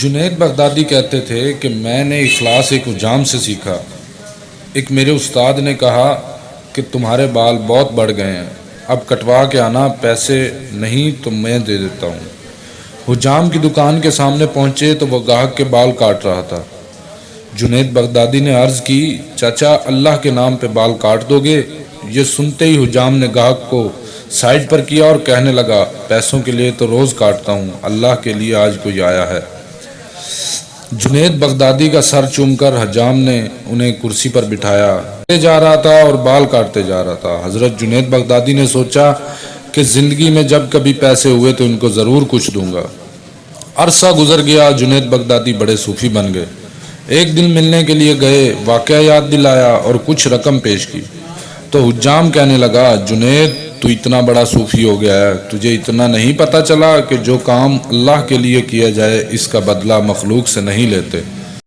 جنید بغدادی کہتے تھے کہ میں نے اخلاص ایک حجام سے سیکھا۔ ایک میرے استاد نے کہا کہ تمہارے بال بہت بڑھ گئے ہیں، اب کٹوا کے آنا، پیسے نہیں تو میں دے دیتا ہوں۔ حجام کی دکان کے سامنے پہنچے تو وہ گاہک کے بال کاٹ رہا تھا۔ جنید بغدادی نے عرض کی، چاچا اللہ کے نام پہ بال کاٹ دو گے؟ یہ سنتے ہی حجام نے گاہک کو سائڈ پر کیا اور کہنے لگا، پیسوں کے لیے تو روز کاٹتا ہوں، اللہ کے لیے آج کوئی آیا ہے۔ جنید بغدادی کا سر چوم کر حجام نے انہیں کرسی پر بٹھایا جا رہا تھا اور بال کاٹتے جا رہا تھا۔ حضرت جنید بغدادی نے سوچا کہ زندگی میں جب کبھی پیسے ہوئے تو ان کو ضرور کچھ دوں گا۔ عرصہ گزر گیا، جنید بغدادی بڑے صوفی بن گئے۔ ایک دن ملنے کے لیے گئے، واقعہ یاد دلایا اور کچھ رقم پیش کی تو حجام کہنے لگا، جنید تو اتنا بڑا صوفی ہو گیا ہے، تجھے اتنا نہیں پتا چلا کہ جو کام اللہ کے لیے کیا جائے اس کا بدلہ مخلوق سے نہیں لیتے۔